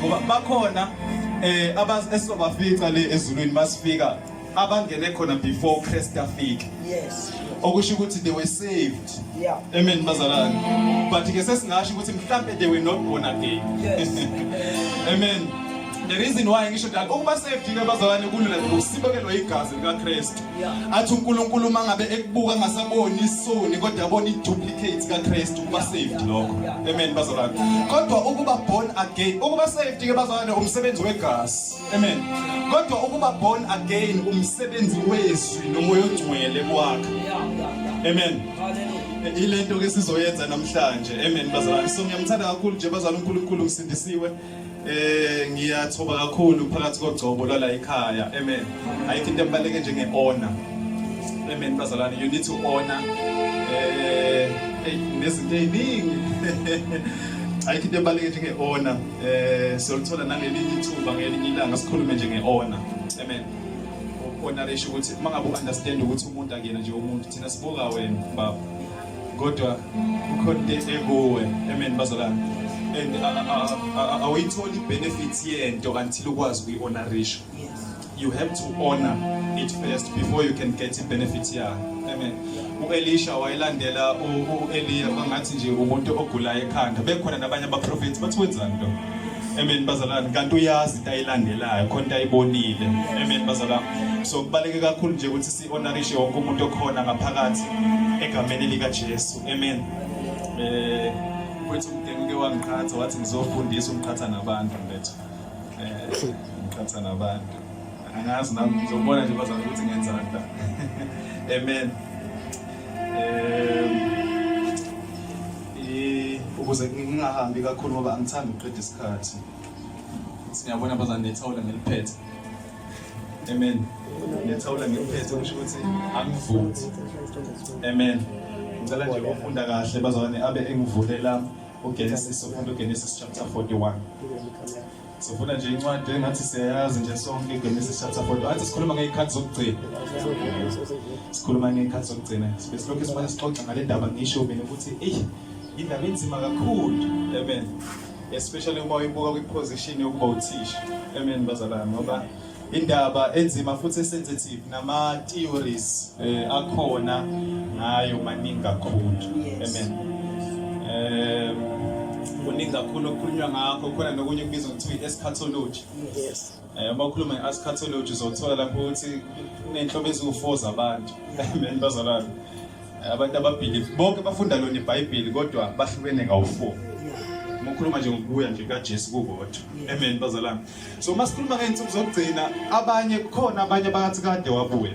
ngoba bakhona esizobafica le ezulwini masifika abangene khona before Christ afika. Yes. Okusho ukuthi they were saved. Yeah. Amen bazalwane. But ke sesingasho ukuthi mhlambe they were not born again. Yes. Amen. The reason why ngisho njalo ukuba saved ke bazalwane kulula ukusibekelwa igazi lika Christ. Athi uNkulunkulu mangabe ekubuka ngasaboni isoni kodwa yabona iduplicate ka Christ ukuba saved lokho. Amen bazalwane. Kodwa ukuba born again, ukuba saved ke bazalwane umsebenzi wegazi. Amen. Kodwa ukuba born again umsebenzi wezwi nomoya ongcwele kwakhe. Amen. Hallelujah. Ilento ke sizoyenza namhlanje. Amen bazalwane. So ngiyamthanda kakhulu nje bazalwane uNkulunkulu ngisindisiwe. Ngiyathoba kakhulu phakathi kogcobo lala ekhaya. Amen. Ayikho into ebaleke njenge-honor. Amen bazalwane. You need to honor nezinto eziningi. Ayikho into ebaleke njenge-honor. Siyolithola nangelinye ithuba ngelinye ilanga sikhulume njenge-honor. Amen. Honor isho ukuthi mangabe understand ukuthi umuntu akuyena nje umuntu thina sibuka wena baba. Kodwa ukhona into ekuwe. Amen bazalwane. And awuyitholi benefits yento until ukwazi ukuyi-honorisha. You have to honor it first before you can get benefits yayo. Amen. U-Elisha wayelandela u-Eliya kwangathi nje umuntu ogulayo ekhanda. Bekhona nabanye abaprofethi bathi wenzani lo? Amen bazalwane. Kanti uyazi into ayilandelayo khona into ayibonile. Amen bazalwane. So kubaleke kakhulu nje ukuthi si-honorishe wonke umuntu okhona ngaphakathi egameni lika Jesu. Amen. Kwethu umdeni ke wangiqhatha wathi ngizofundisa umqhatha nabantu mfethu. Umqhatha nabantu. Angazi nami ngizobona nje bazana ukuthi ngenzani la. Amen. Ukuze ngingahambi kakhulu ngoba angithandi ukuqeda isikhathi. Siyabona bazana nethawula ngeliphethe. Amen. Nethawula ngeliphethe kusho ukuthi angivuthi. Amen. Ngicela nje ufunda kahle bazalwane abe engivulela uGenesis ufunda uGenesis chapter 41. Sifuna nje incwadi engathi siyayazi nje sonke uGenesis chapter 41. Athi sikhuluma ngezikhathi zokugcina. Sikhuluma ngezikhathi zokugcina. Besilokhu sifuna sixoxa ngale ndaba ngisho mina ukuthi indaba enzima kakhulu. Amen. Especially uma uyibuka kwiposition yokuba uthisha. Amen bazalwane ngoba indaba enzima futhi sensitive nama theories akhona ngayo maningi kakhulu. Amen. Kuningi kakhulu okukhulunywa ngakho khona nokunye kubizwa ukuthi eschatology. Yes. Uma ukhuluma ngeeschatology uzothola lapho ukuthi kunenhlobo eziwu4 zabantu. Amen bazalwane. Abantu ababelieve bonke bafunda lona iBhayibheli kodwa bahlukene ngawu4. Ukhuluma nje ngokubuya nje kaJesu kukodwa. Amen bazalwane. So masikhuluma ngeensuku zokugcina abanye kukhona abanye bathi kade wabuya.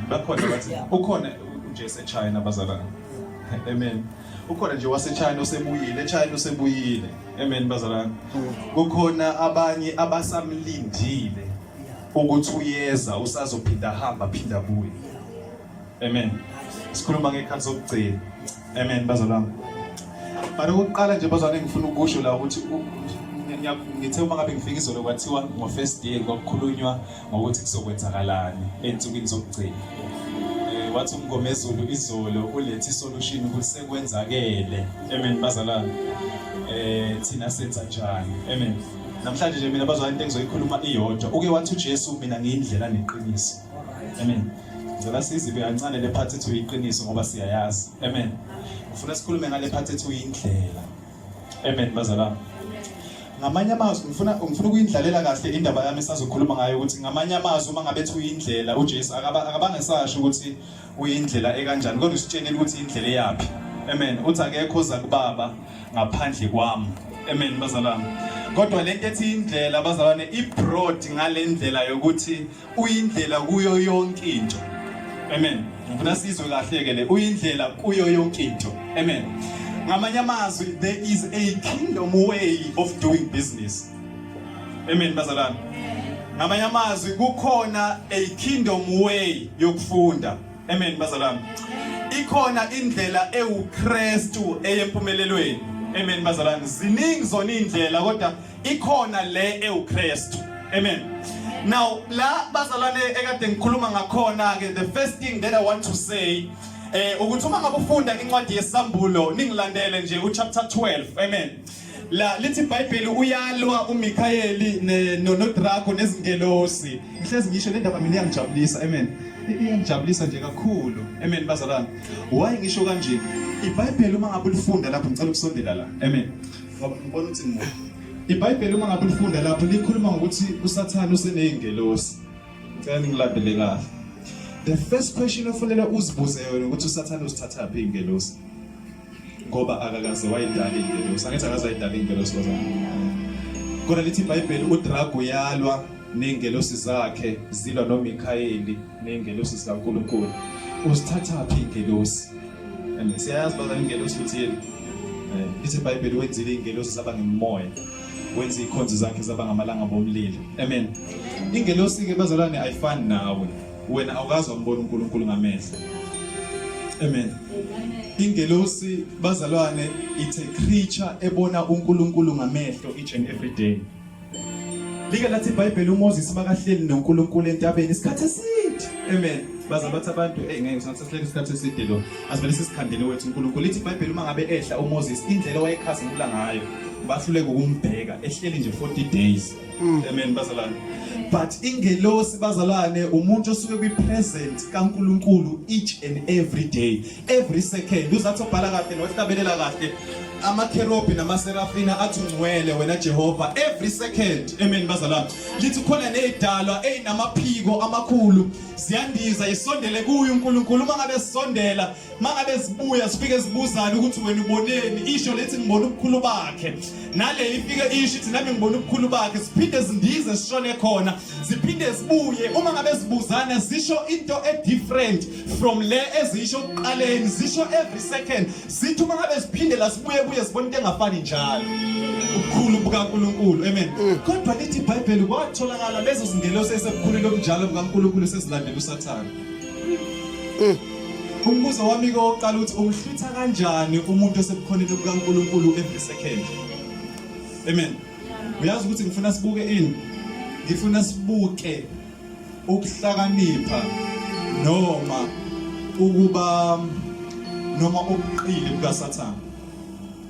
Bakhona bathi ukhona nje eShayina bazalwane. Amen. Ukhona nje waseChina osebuyile, eChina osebuyile. Amen bazalwane. Kukhona abanye abasamlindile ukuthi uyeza usazophinda hamba phinda abuye. Amen. Sikhuluma ngekhathi zokugcina. Amen bazalwane. Mara ukuqala nje bazalwane ngifuna ukusho la ukuthi ngithe uma ngabe ngifika izolo kwathiwa ngo-first day kwakukhulunywa ngokuthi kuzokwenzakalani ensukwini zokugcina. Wathi umngomezulu izolo ulethe isolution ukuthi sekwenzakele. Amen bazalwane. Thina senza njani? Amen. Namhlanje nje mina bazalwane into engizoyikhuluma iyodwa. Uke wathi uJesu mina ngiyindlela neqiniso. Amen. Ngicela sizibe kancane le part ethu iqiniso ngoba siyayazi. Amen. Ufuna sikhulume ngale part ethu indlela. Amen bazalwane. Ngamanye amazwi ngifuna ukuyindlalela kahle indaba yami esazokhuluma ngayo ukuthi ngamanye amazwi uma ngabe ethu indlela uJesu akabangesasho ukuthi uyindlela ekanjani kodwa usitshenile ukuthi indlela eyapi. Amen. Uthi akekho oza kuBaba ngaphandle kwami. Amen bazalwane. Kodwa lento ethi indlela bazalwane ibroad ngale ndlela yokuthi uyindlela kuyo yonke into. Amen. Ngifuna sizwe kahle ke le uyindlela kuyo yonke into. Amen. Ngamanye amazwi there is a kingdom way of doing business. Amen bazalwane. Ngamanye amazwi kukhona a kingdom way yokufunda. Amen bazalwane. Ikhona indlela ewuKristu eyempumelelweni. Amen bazalwane. Ziningi zona indlela kodwa ikhona le ewuKristu. Amen. Now la bazalwane ekade ngikhuluma ngakhona ke the first thing that I want to say ukuthi uma ngabe ufunda incwadi yesambulo ningilandele nje uchapter 12. Amen. la lithi iBhayibheli uyalwa uMikhayeli noDrago nezingelosi. Ngihlezi ngisho le ndaba mina iyangijabulisa. Amen. Iyangijabulisa nje kakhulu. Amen bazalwane. Why ngisho kanje? iBhayibheli uma ngabe ulifunda lapho ngicela ukusondela la. Amen. Ngoba ngibona ukuthi ngimo. iBhayibheli uma ngabe ulifunda lapho likhuluma ngokuthi uSathane useneyingelosi. Ngicela ngilandele kahle. The first question ofanele uzibuze yona ukuthi uSathane usithatha phi ingelosi? Ngoba akakaze wayidala ingelosi. Angithi akaze wayidala ingelosi bazalwane. Kodwa lithi iBhayibheli uDrago uyalwa nengelosi zakhe zilwa noMikhayeli nengelosi zikaNkulunkulu. Usithatha phi ingelosi? And siyazi bazalwane ingelosi ukuthi yini? Lithi iBhayibheli wenzile ingelosi zaba ngemoya. Wenza ikhonzo zakhe zaba ngamalanga bomlilo. Amen. Ingelosi ke bazalwane ayifani nawe. Wena awukazi umbona uNkulunkulu ngamehlo. Amen. Ingelosi bazalwane it's a creature ebona uNkulunkulu ngamehlo each and every day. Lika lathi iBhayibheli uMoses bakahleli noNkulunkulu entabeni isikhathi eside. Amen. Bazabathi abantu ngeke usahleli isikhathi eside lo. Asivele sisikhandele wethu uNkulunkulu. Lithi iBhayibheli uma ngabe ehla uMoses indlela wayekhazimula ngayo bahluleke ukumbheka ehleli nje 40 days. Amen bazalwane. But ingelosi bazalwane umuntu osuke kwi-present kaNkulunkulu each and every day, every second. Uzathi ubhala kahle nohlabelela kahle amakherubhi namaserafina athi ungcwele wena Jehova every second. Amen bazalwane. Lithi khona nezidalwa ezinamaphiko amakhulu ziyandiza isondele kuyo uNkulunkulu. Mangabe sisondela, mangabe sibuya sifike sibuzana ukuthi wena uboneni, isho lethi ngibona ubukhulu bakhe. Nale ifike isho ithi nami ngibona ubukhulu bakhe. Siphinde sindize sishone khona, siphinde sibuye. Uma ngabe sibuzana zisho into different from le ezisho uqaleni, zisho every second. Sithi uma ngabe siphinde la sibuye sibona into engafani njalo. Ubukhulu bukaNkulunkulu. Amen. Kodwa lithi iBhayibheli kwatholakala lezo zingelosi esebukhulu obunjalo bukaNkulunkulu sesilandela uSathane. Umbuzo wami oqala ukuthi umhlutha kanjani umuntu osebukhoneni bukaNkulunkulu every second. Amen. Uyazi ukuthi ngifuna sibuke ini? Ngifuna sibuke ukuhlakanipha noma ubuqili bukaSathane.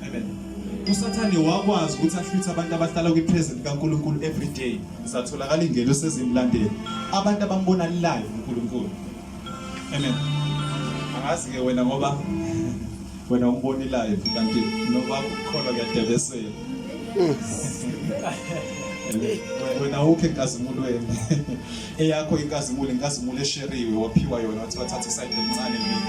Amen. uSathane wakwazi ukuthi ahluthe abantu abahlala kwi-present kaNkulunkulu every day. Satholakala ingelosi ezimlandeli abantu abambona live uNkulunkulu. Amen. Angazi ke wena ngoba wena umboni live kanti noba ukukholwa kuyadebesela. Wena ukhe enkazimulweni eyakho inkazimulo esheriwe waphiwa yona wathi wathatha isayidi encane mina.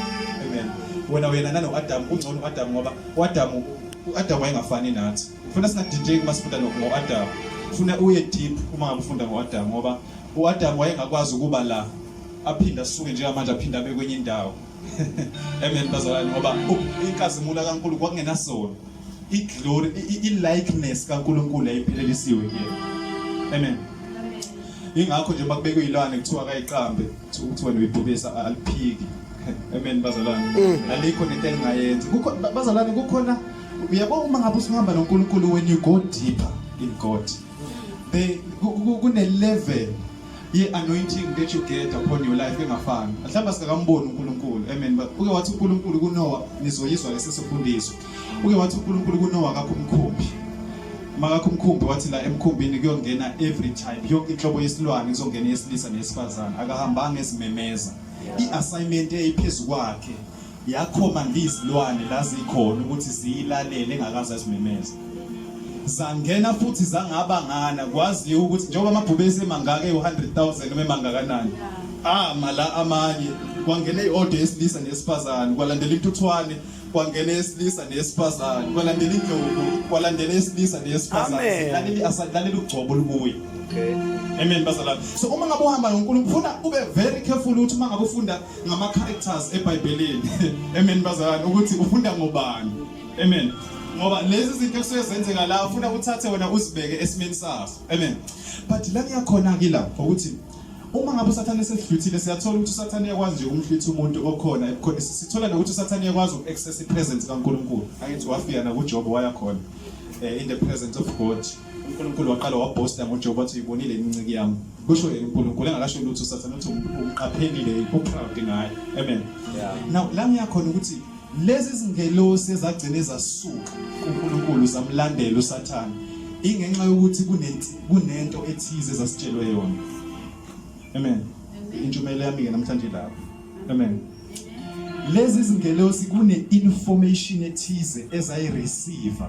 Amen. Wena nanoAdam ungcono uAdam ngoba uAdam wayengafani nathi. Ufuna singadideki masifunda ngoAdam. Ufuna uye deep uma ngabe ufunda ngoAdam ngoba uAdam wayengakwazi ukuba la aphinda asuke njengamanje aphinda abe kwenye indawo. Amen bazalwane ngoba inkazimulo kaNkulunkulu kwakungenasona. I-glory, i-likeness kaNkulunkulu ayiphelelisiwe kuyena. Amen. Ingakho nje bakubekwe ilwane kuthiwa kayiqambe ukuthi wena uyibhubisa aliphiki. Amen bazalwane. Alikho nento engayenzi. Bazalwane kukhona uyabona uma ngabe usihamba noNkulunkulu when you go deeper in God. Kune level ye-anointing that you get upon your life engafani. Mhlawumbe sikakamboni uNkulunkulu. Amen. Uke wathi uNkulunkulu kuNoah nizoyizwa lesifundiswa. Uke wathi uNkulunkulu kuNoah akakho umkhumbi. Makakho umkhumbi wathi la emkhumbini kuyongena every time. Yonke inhlobo yesilwane izongena yesilisa nesifazana. Akahambanga esimemeza. I-assignment eyiphezulu kwakhe yakhoma ngizilwane lazikhona ukuthi ziyilalele engakaze azimemeza. Zangena futhi zangabangana kwazi ukuthi njengoba amabhubesi emangaka e100,000 noma emangakanani. Mala amanye kwangena iorder yesilisa nesifazane kwalandela intuthwane kwangena yesilisa nesifazane kwalandela indlovu kwalandela yesilisa nesifazane lalela ugcobo olubuye. Okay. Amen bazalwane. So uma ngabe uhamba noNkulunkulu ufuna ube very careful ukuthi uma ngabe ufunda ngama characters eBhayibhelini. Amen bazalwane ukuthi ufunda ngobani. Amen. Ngoba lezi zinto kusuke zenzeka la ufuna uthathe wena uzibeke esimeni saso. Amen. But la kuyakhona kila ukuthi uma ngabe uSathane sehluthile siyathola ukuthi uSathane yakwazi nje umhlutha umuntu okhona sithola ukuthi uSathane yakwazi uku-access ipresence kaNkulunkulu. Angithi wafika na kuJob wayakhona in the presence of God. uNkulunkulu waqala wabhosta ngoJob wathi uyibonile inciki yami. Kusho yena uNkulunkulu engakasho lutho uSathane uthi umqaphelile uproud ngaye. Amen. Yeah. Now la ngiyakhona ukuthi lezi zingelosi ezagcina ezasuka kuNkulunkulu zamlandela uSathane ingenxa yokuthi kunento ethize ezasitshelwe yona. Amen. Intshumayelo yami ke namhlanje lapho. Amen. Lezi zingelosi kune-information ethize ezayireceive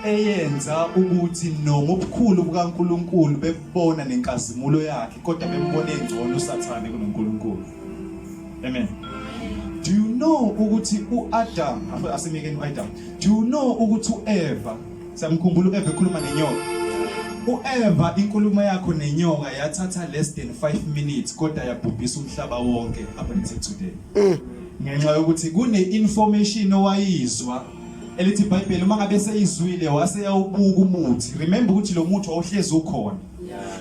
eyenza ukuthi noma ubukhulu bukaNkulunkulu bebona nenkazimulo yakhe kodwa bembona engcono uSathane kunoNkulunkulu. Amen. Do you know ukuthi uAdam asemekeni uAdam? Do you know ukuthi uEva samkhumbula uEva ekhuluma nenyoka? uEva inkulumo yakho nenyoka yathatha less than 5 minutes kodwa yabhubhisa umhlaba wonke up until today. Ngenxa yokuthi kune-information owayizwa elithi iBhayibheli uma ngabe seyizwile waseyawubuka umuthi. Remember ukuthi lo muthi wawuhlezi ukhona.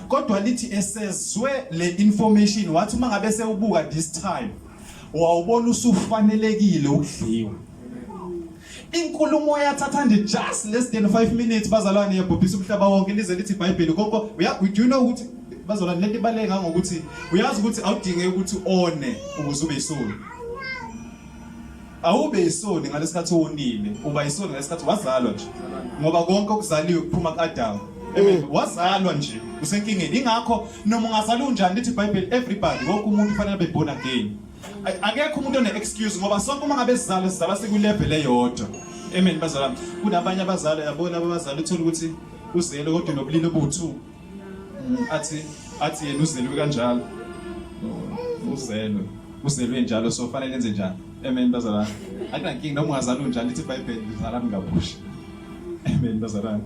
Kodwa lithi esezwe le information wathi uma ngabe sewubuka this time wawubona usufanelekile ukudliwa. Inkulumo yathatha nje just less than 5 minutes bazalwane yabhubhisa umhlaba wonke lize lithi iBhayibheli konke do you know ukuthi bazalwane lento ibaleka ngokuthi uyazi ukuthi awudinge ukuthi one ukuze ube isoni. Awube isoni ngalesikhathi wonile uba isoni ngalesikhathi wazalwa nje ngoba konke okuzaliwe kuphuma kuAdam. Amen. Wazalwa nje usenkingeni ingakho noma ungazalwa unjani lithi iBhayibheli everybody wonke umuntu ufanele abe born again. Akekho umuntu one excuse ngoba sonke uma ngabe sizalwa sikulevel eyodwa. Amen bazalwane. Kunabanye abazali yabona abazali uthola ukuthi uzelo kodwa nobulili obu2. Athi yena uzelwe kanjalo. Uzelwe njalo so fanele enze njani. Amen bazalwane. Akunankingi noma ungazalwa unjani lithi iBhayibheli uzalana ngabusha. Amen bazalwane.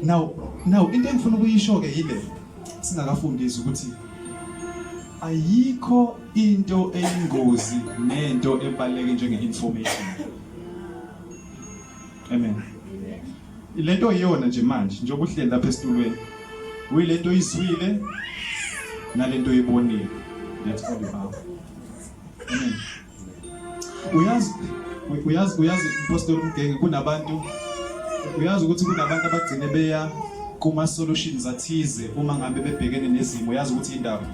Now into engifuna ukuyisho ke yile singakafundisi ukuthi ayikho into eyingozi nento ebaleke njenge-information. Amen. Lento iyona nje manje njengoba uhleli lapha esitulweni uyilento izwile nalento oyibonile. That's all you have. Amen. Uyazi Pastor Mgenge kunabantu uyazi ukuthi kunabantu abagcine beya kuma solutions athize uma ngabe bebhekene nezimo uyazi ukuthi indaba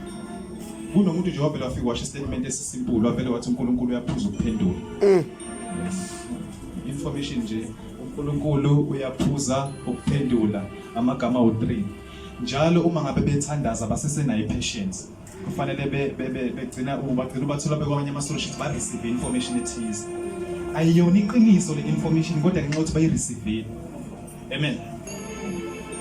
kunomuntu nje wavela wafika washo statement esisimple wavela wathi uNkulunkulu uyaphuza ukuphendula. Information nje uNkulunkulu uyaphuza ukuphendula amagama u3 njalo uma ngabe bethandaza basesenayo patience kufanele begcina bathola bekwamanye ama solutions ba receive information ethize ayiyona iqiniso le information kodwa ngenxa ukuthi bayireceive. Amen.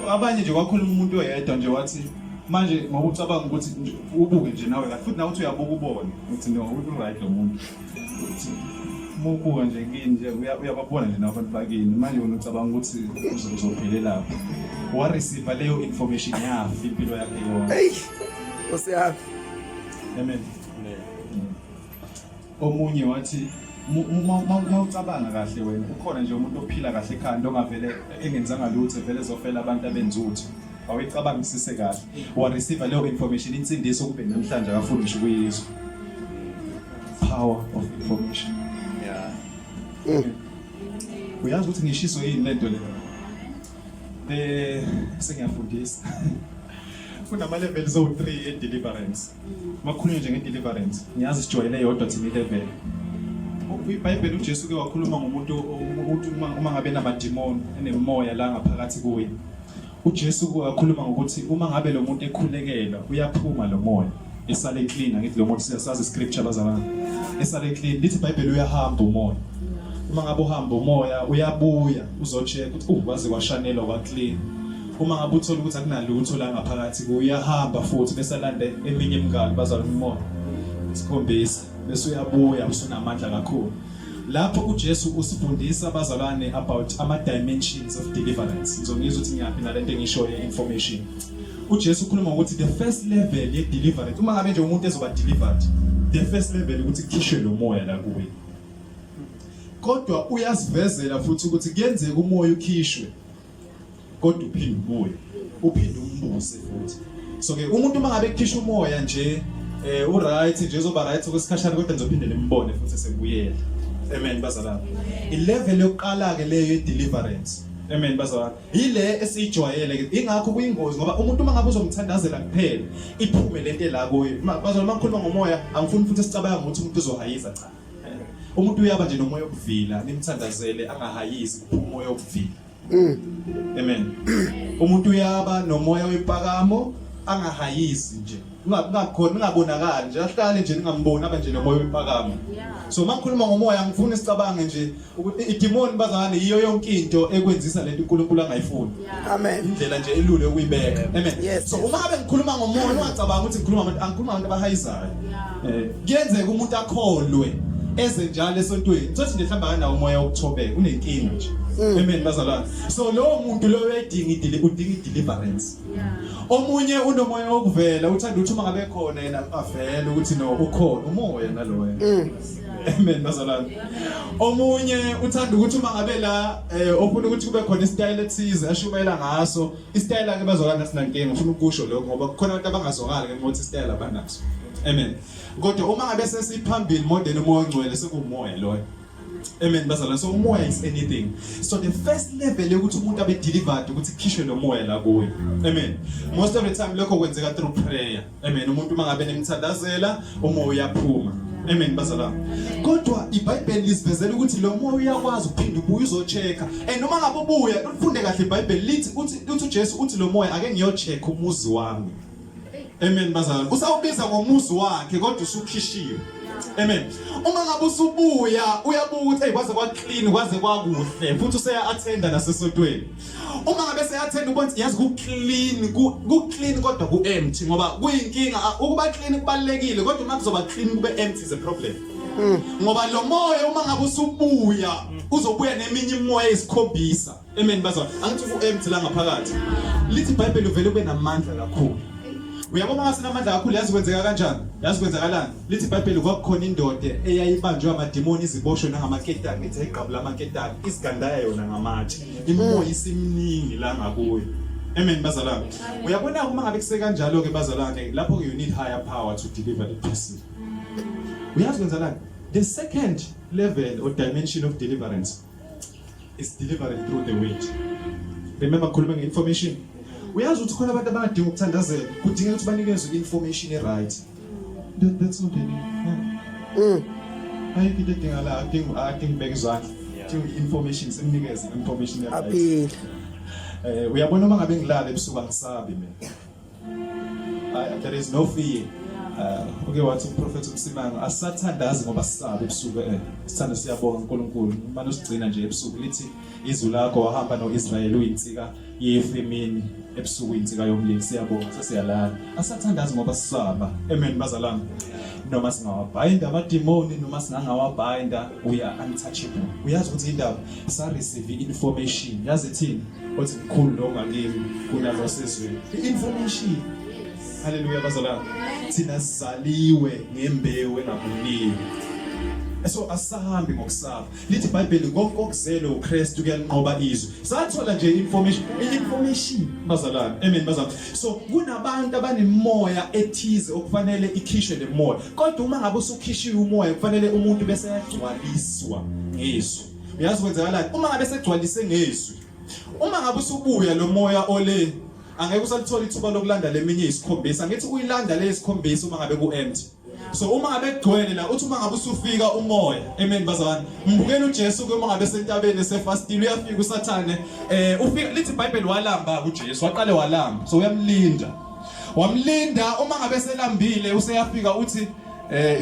Abanye nje kwakhuluma umuntu oyedwa nje wathi manje ngokucabanga ukuthi ubuke nje nawe futhi nawe uthi uyabuka ubone uthi no right lo muntu mubuka nje nginje uyababona nje nabantu bakini manje wena ucabanga ukuthi uzophelela lapho wa receive leyo information yafi impilo yakhe yonke. Hey usiyazi. Amen. Omunye wathi mawucabanga kahle wena ukhona nje umuntu ophila kahle ekhanda ongavele engenzanga lutho vele ezofela abantu abenzuthu awuyicabangisise kahle wa receive leyo information insindiso kube namhlanje akafundisha ukuyizwa. Power of information. Yeah. Uyazi ukuthi ngishiso yini lento le sengiyafundisa kunama levels o3 e-deliverance makhulunywa nje nge-deliverance ngiyazi sijwayele yodwa thina i-level iBhayibheli uJesu ke wakhuluma ngomuntu uma ngabe namademon enemoya la ngaphakathi kuye. uJesu wakhuluma ngokuthi uma ngabe lo muntu ekhulekela uyaphuma lo moya esale clean ngithi lo muntu siyasazi scripture bazalana esale clean lithi iBhayibheli uyahamba umoya. Uma ngabe uhamba umoya uyabuya uzocheck ukuthi waze washanelwa kwa clean. Uma ngabe uthola ukuthi akunalutho la ngaphakathi uyahamba futhi bese lande eminye imingalo bazalana umoya isikhombisa bese uyabuya usunamandla kakhulu. Lapho uJesu usifundisa abazalwane about ama dimensions of deliverance. Ngizongizwa ukuthi ngiyaphi nalento engishoyo information. uJesu ukhuluma ukuthi the first level ye deliverance uma ngabe nje umuntu ezoba delivered the first level ukuthi kukhishwe lo moya la kuwe. Kodwa uyasivezela futhi ukuthi kuyenzeka umoya ukhishwe kodwa uphinde umbuse futhi. So ke umuntu uma ngabe kukhishwa umoya nje uright nje uzoba right okwesikhashana kodwa nizophinde nimbone futhi sekubuyela. Amen bazalwane. I-level yokuqala ke leyo ye-deliverance. Amen bazalwane. Ile esijwayele ke ingakho kuyingozi ngoba umuntu uma ngabe uzomthandazela kuphela iphume lento la kuyo. Bazalwane makhuluma ngomoya angifuni futhi sicabanga ukuthi umuntu uzohayiza cha. umuntu uyaba nje nomoya obuvila nimthandazele angahayisi umoya obuvila. Amen. Umuntu uyaba nomoya wempakamo angahayisi nje. Ungabonakali nje ahlale nje ningamboni abanje nomoya wempakamo. So makukhuluma ngomoya ngifuna sicabange nje ukuthi idemon bazane yiyo yonke into ekwenzisa lento uNkulunkulu angayifuni. Amen. Indlela nje elule ukuyibeka. Amen. Yes. So uma ngabe ngikhuluma ngomoya ungacabanga ukuthi ngikhuluma abantu abahayizayo. Kuyenzeka umuntu akholwe eze njalo esontweni. Sothi nje hlamba kanawo umoya wokuthobeka unenkinga nje. Amen bazalwane. So lo muntu lo udinga deliverance. Omunye unomoya wokuvela uthanda ukuthi uma ngabe khona yena avele ukuthi no ukhona umoya naloya. Amen bazalwane. Omunye uthanda ukuthi uma ngabe la ofuna ukuthi kube khona istyle ethize ashumayela ngaso. Istyle ke bazalwane asinankinga ngifuna ukusho lokho ngoba kukhona abantu abangazwakali ngokuthi istyle abanaso. Amen. Kodwa uma ngabe sesiphambili modern umoya ongcwele sekumoya loyo. Amen bazalwane. So umoya is anything. So the first level yokuthi umuntu abe delivered ukuthi khishwe lo moya la kuye. Amen. Most of the time lokho kwenzeka through prayer. Amen. Umuntu mangabe nemthandazela umoya uyaphuma. Amen bazalwane. Kodwa iBhayibheli lisivezela ukuthi lo moya uyakwazi uphinda ubuye uzochecka. Noma ngabe ubuya ufunde kahle iBhayibheli lithi uthi uJesu uthi lo moya ake ngiyochecka umuzi wami. Amen bazalwane. Usawubiza ngomuzi wakhe kodwa usukhishiwe. Amen. Uma ngabe usubuya uyabuka ukuthi hey kwaze kwa clean kwaze kwakuhle futhi useya attenda nasesontweni. Uma ngabe seya attenda ubona yazi ku clean kodwa ku empty ngoba kuyinkinga ukuba clean kubalekile kodwa uma kuzoba clean kube empty is a problem. Ngoba lo moya uma ngabe usubuya uzobuya neminye imoya esikhombisa. Amen bazalwane. Angithi ku empty la ngaphakathi. Lithi iBhayibheli uvela ube namandla kakhulu. Uyabona ngase namandla kakhulu yazi kwenzeka kanjani? Yazi kwenzakalani? Lithi iBhayibheli kwakukhona indoda eyayibanjwe amademoni iziboshwe nangamaketani ethe iqabula amaketani isigandaya yona ngamatshe. Imoya isimningi la ngakuyo. Amen bazalwane. Uyabona uma ngabe kuseka kanjalo ke bazalwane lapho you need higher power to deliver the person. Uyazi kwenzakalani? The second level or dimension of deliverance is delivered through the word. Remember khuluma nge-information. Uyazi ukuthi khona abantu abangadinga ukuthandazela kudingeka ukuthi banikezwe information right. That's not it. Ayikho into edinga la adinga beke izandla. Udinga information simnikeze information right. Uyabona uma ngabe ngilala ebusuku angisabi mina. There is no fear. Okay wathi uProfet uMsimanga asathandazi ngoba sisabe ebusuku sithanda siyabonga uNkulunkulu manje usigcina nje ebusuku lithi izwi lakho wahamba noIsrael uyinsika yefemini ebusuku insika yomlilo siyabonga sesiyalala asathandazi ngoba sisaba. Amen bazalwane. Noma singawabinda amademoni noma singangawabinda we are untouchable. Uyazi ukuthi indaba sa receive information yazi thini ukuthi mkhulu lo ngakimi kunalo sezweni information. Hallelujah bazalwane. Thina sizaliwe ngembewu engabuniwe. So asahambi ngokusaba. Lithi iBhayibheli ngokokuzela uKristu kuyanqoba izwi. Sathola nje information bazalwane. Amen bazalwane. So kunabantu abanemoya ethize okufanele ikhishwe le moya. Kodwa uma ngabe usukhishiwe umoya kufanele umuntu bese yagcwaliswa ngezwi. Uyazi kwenzakalani? Uma ngabe segcwalise ngezwi. Uma ngabe usubuya lo moya ole angeke usalithola ithuba lokulanda leminye isikhombisa. Ngithi uyilanda le isikhombisa uma ngabe ku empty. So uma ngabe kugcwele la uthi uma ngabe usufika umoya. Amen bazalwane. Mbukeni uJesu uma ngabe sentabeni sefastile uyafika uSathane ufika lithi iBhayibheli walamba uJesu waqale walamba. So uyamlinda. Wamlinda uma ngabe selambile useyafika uthi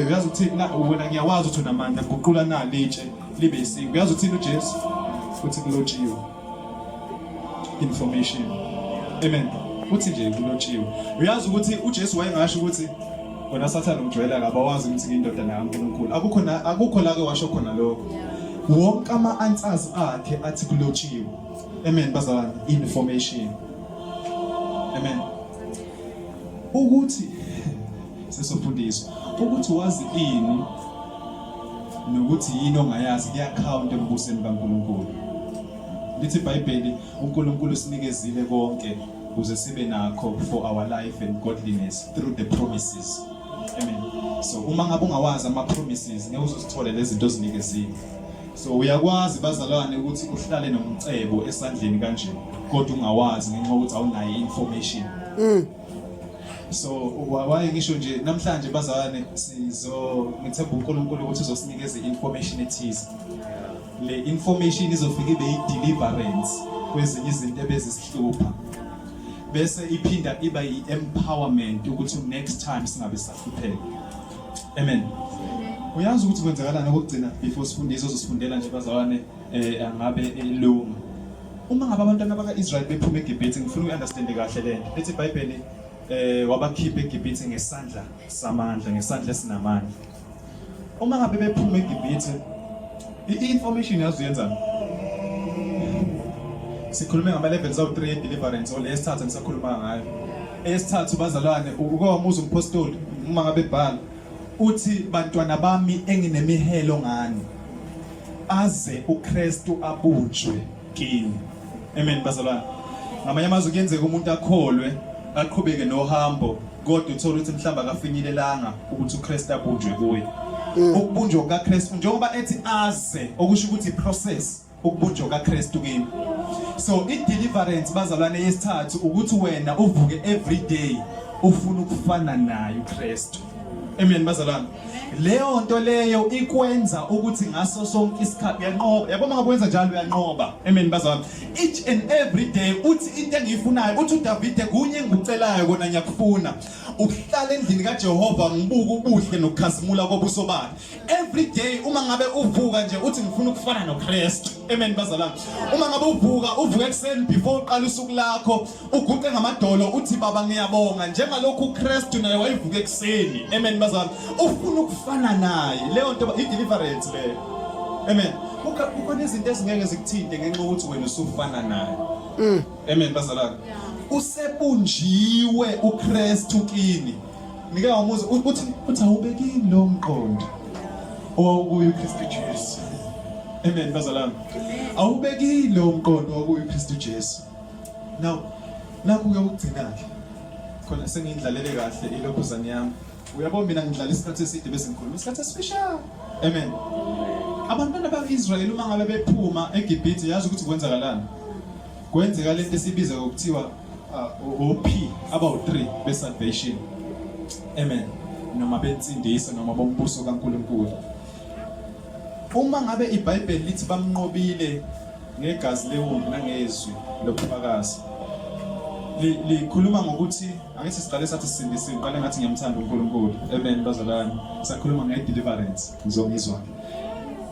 uyazi ukuthi wena ngiyawazi ukuthi unamandla guqula nali itshe libe isiko. Uyazi ukuthi uJesu uthi kulotshiwe information. Amen. Uthi nje kulotshiwe. Uyazi ukuthi uJesu wayengasho ukuthi wena Sathane umjwayela kabawazi ukuthi indodana kaNkulunkulu. Akukho la ke washo khona lokho. Wonke ama-answers akhe athi kulotshiwe. Amen bazalwane. Information. Amen. Ukuthi sesofundiswa ukuthi wazi ini nokuthi yini ongayazi kuyakhawunta embusweni kaNkulunkulu. Lithi iBhayibheli uNkulunkulu sinikezile konke ukuze sibe nakho for our life and godliness through the promises. Amen. So uma ngabe ungawazi ama promises ngeke uzosithola lezi zinto zinikeziwe. So uyakwazi bazalwane ukuthi uhlale nomcebo esandleni kanje kodwa ungawazi ngenxa ukuthi awunayo information. So waye ngisho nje namhlanje bazalwane ngithemba uNkulunkulu ukuthi uzosinikeza information ethize. Le information izofika ibe yi-deliverance kwezinye izinto ebezisihlupha. Bese iphinda iba yi-empowerment ukuthi next time singabe sahlupheka. Amen. Uyazi ukuthi kwenzakalani okugcina before sifundise uzosifundela nje bazalwane angabe elunga. Uma ngabe abantwana baka-Israel bephuma eGibhithe ngifuna uku-understand kahle lento. Lethi iBhayibheli wabakhipha eGibhithe ngesandla samandla, ngesandla esinamandla. Uma ngabe bephuma eGibhithe i-information yazi yenzani? Sikhulume ngama levels awu 3 deliverance olesithathu ngisakhuluma ngayo. Esithathu bazalwane ukwamuza umpostoli uma ngabe ebhala uthi bantwana bami enginemihelo ngani aze uKristu abunjwe kini. Amen bazalwane. Ngamanye amazwi kuyenzeka umuntu akholwe aqhubeke nohambo kodwa uthola ukuthi mhlamba akafinyelelanga ukuthi uKristu abunjwe kuye. Ukubunjwa kaKristu njengoba ethi aze okusho ukuthi process ukubunjwa kaKristu kini. So i-deliverance bazalwane yesithathu ukuthi wena uvuke every day ufuna ukufana naye uKristu. Amen bazalwane. Leyo nto leyo ikwenza ukuthi ngaso sonke isikhathi uyanqoba. Yabona ngakwenza njalo uyanqoba. Amen bazalwane. Each and every day uthi into engiyifunayo uthi uDavide kunye engikucelayo kona ngiyakufuna. Ukuhlala endlini kaJehova ngibuka ubuhle nokukhazimula kobuso bakhe. Every day uma ngabe uvuka nje uthi ngifuna ukufana noKristu. Amen bazalwane. Uma ngabe uvuka ekseni before uqala usuku lakho uguqe ngamadolo uthi baba ngiyabonga njengalokhu uKristu naye wayivuka ekseni. Amen bazalwane. Ufuna ukufana naye. Leyo nto i-deliverance leyo. Amen. Kukhona izinto ezingeke zikuthinte ngenxa ukuthi wena usufana naye. Amen bazalwane. Usebunjiwe uKristu kini. Ngike ngamuza uthi awubekini lo mqondo owukuyo uKristu Jesu. Amen bazalwane. Awubekini lo mqondo owukuyo uKristu Jesu. Now nakho uyokugcina-ke. Khona sengiyindlalele kahle ilokhuzane yami. Uyabona mina ngidlala isikhathi eside bese ngikhuluma isikhathi esifishane. Amen. Abantwana baka-Israyeli uma ngabe bephuma eGibhithe yazi ukuthi kwenzakalani. Kwenzeka lento esibiza ngokuthiwa OP about 3 be-salvation. Amen. Noma bensindisa noma bombuso kaNkulunkulu. Uma ngabe iBhayibheli lithi bamnqobile ngegazi lewundlu nangezwi lobufakazi. Likhuluma ngokuthi angithi siqale sathi sisindisiwe qale ngathi ngiyamthanda uNkulunkulu. Amen bazalwane. Sakhuluma nge-deliverance ngizongizwa.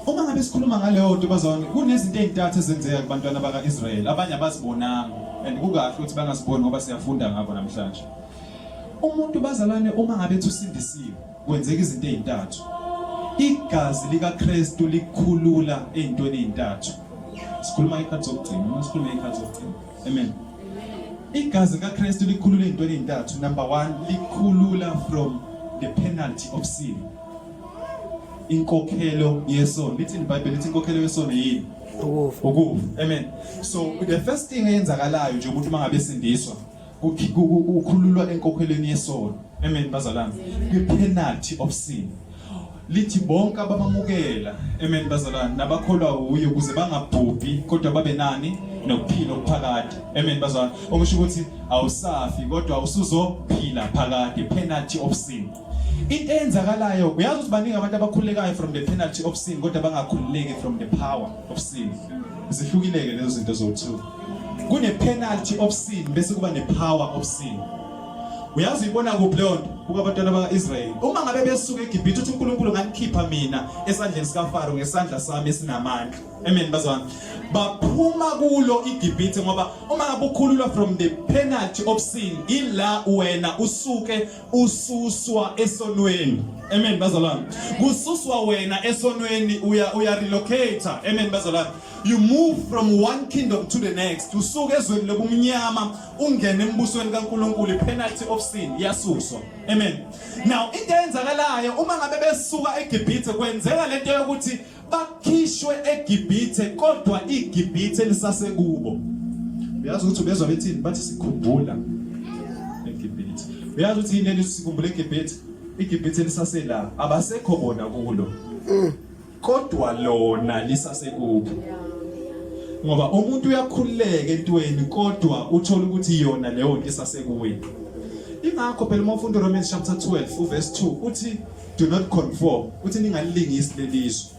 Uma ngabe sikhuluma ngaleyo nto bazalwane kunezinto ezintathu ezenzeka kubantwana baka-Israyeli abanye abazibonanga and kukahle ukuthi bangaziboni ngoba siyafunda ngabo namhlanje. Umuntu bazalwane uma ngabe usindisiwe kwenzeka izinto ezintathu. Igazi likaKristu likhulula ezintweni ezintathu. Sikhuluma ikhathi zokugcina, sikhuluma ikhathi zokugcina. Amen. Igazi likaKristu likhulula ezintweni ezintathu. Number 1 likhulula from the penalty of sin. Inkokhelo yesono. Lithi iBhayibheli lithi inkokhelo yesono yini? Ukufa. Amen. So the first thing eyenzakalayo nje umuntu mangabe esindiswa ukhululwa enkokhelweni yesono. Amen bazalwane. Kwi-penalty of sin. Lithi bonke abamamukela. Amen bazalwane. Nabakholwa uye ukuze bangabhubhi kodwa babe nani? Nokuphila okuphakade. Amen bazalwane. Okusho ukuthi awusafi kodwa usuzophila phakade. Penalty of sin. Into eyenzakalayo uyazi ukuthi baningi abantu abakhulekayo from the penalty of sin kodwa bangakhululeki from the power of sin. Zihlukileke lezo zinto zo2. Kune penalty of sin bese kuba ne power of sin. Uyazi ibona kuphi leyo nto kubantwana baka-Israyeli. Uma ngabe besuka eGibhithe uthi uNkulunkulu nganikhipha mina esandleni sikaFaro ngesandla sami esinamandla. Amen bazalwane. Baphuma kulo iGibhithe ngoba uma ngabe ukhululwa from the penalty of sin ila wena usuke ususwa esonweni. Amen bazalwane. Kususwa wena esonweni uya relocate. Amen bazalwane. You move from one kingdom to the next. Usuke ezweni lobumnyama ungene embusweni kaNkulunkulu. Penalty of sin yasuswa. Amen. Now into eyenzakalayo uma ngabe besuka eGibhithe kwenzeka lento yokuthi bakhishwe eGibhithe kodwa iGibhithe lisasekubo. Uyazi ukuthi bezwa bethini bathi sikhumbula eGibhithe. Uyazi ukuthi yini sikhumbula eGibhithe? iGibhithe lisasela abasekho bona kulo. Kodwa lona lisasekubo. Ngoba umuntu uyakhululeka entweni kodwa uthola ukuthi yona leyo nto isasekuweni. ingakho phela uma ufunda Romans chapter 12 verse 2 uthi do not conform, uthi ningalingisi lelizwe.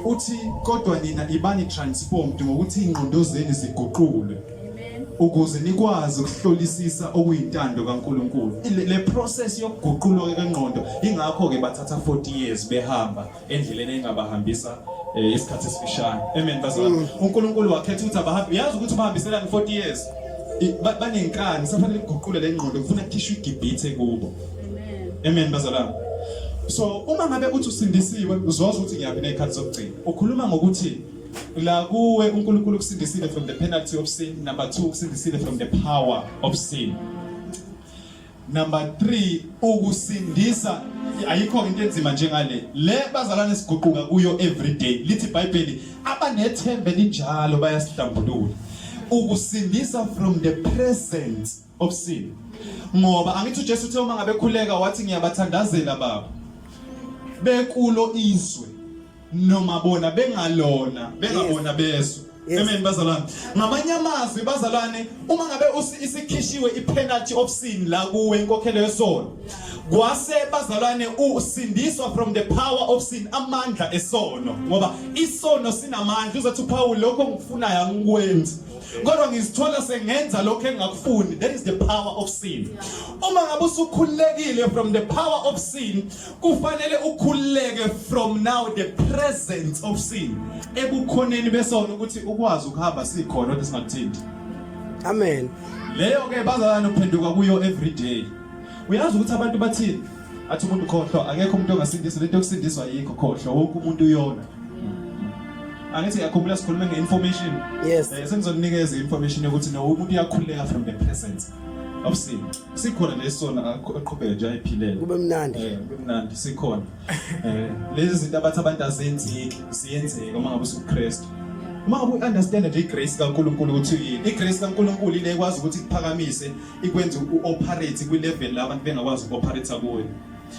Uthi kodwa nina ibani transformed ngokuthi ingqondo zenu ziguqulwe. Ukuze nikwazi ukuhlolisisa okuyintando kaNkuluNkulu. Le process yokuguqulwa kwengqondo ingakho ke bathatha 40 years behamba endleleni engabahambisa isikhathi esifishane. Amen bazalwane. uNkulunkulu wakhetha ukuthi abahambi. Uyazi ukuthi bahambiselana 40 years. Banenkani safanele ukuguqula le ngqondo kufuna kukhishwe iGibhithe kubo. Amen bazalwane. So uma ngabe uthi usindisiwe uzwazi ukuthi ngiyaphi nekhathi zokugcina. Ukhuluma ngokuthi la kuwe uNkulunkulu kusindisile from the penalty of sin. Number 2 kusindisile from the power of sin. Number 3 ukusindisa ayikho into enzima njengale. Le bazalwane siguquka kuyo every day. Lithi iBhayibheli abanethembe linjalo bayasihlambulula. Ukusindisa from the presence of sin. Ngoba angithi uJesu uthe uma ngabe khuleka wathi ngiyabathandazela baba. Bekulo izwe noma bona bengalona bengabona beso. Amen bazalwane. Ngamanye amazwi bazalwane uma ngabe isikhishiwe ipenalty of sin la kuwe inkokhelo yesono. Kwase bazalwane usindiswa from the power of sin, amandla esono. Ngoba isono sinamandla uzathi uPaul lokho ngikufunayo angikwenzi. Kodwa ngizithola sengenza lokho engakufuni. That is the power of sin. Uma ngabe usukhulekile from the power of sin, kufanele ukhuleke from now the presence of sin. Ebukhoneni besono ukuthi ukwazi ukuhamba sikhona kodwa singakuthinti. Amen. Leyo ke bazalwane uphenduka kuyo every day. Uyazi ukuthi abantu bathini? Athi umuntu khohlwa, akekho umuntu ongasindiswa, lento yokusindiswa yikho khohlwa, wonke umuntu uyona. Angithi yakhumbula sikhuluma ngeinformation. Yes. Sengizokunikeza information yokuthi no umuntu uyakhuleka from the presence of sin. Sikhona lesona aqhubeke nje ayiphilele. Kube mnandi. Kube mnandi sikhona. Lezi zinto abathi abantu azenzeki, ziyenzeka uma ngabe usuKristu. Uma ngabe understand nje igrace kaNkuluNkulu ukuthi yini? Igrace kaNkuluNkulu ile ekwazi ukuthi kuphakamise, ikwenze uoperate kwi level la abantu bengakwazi ukuoperate kuyo.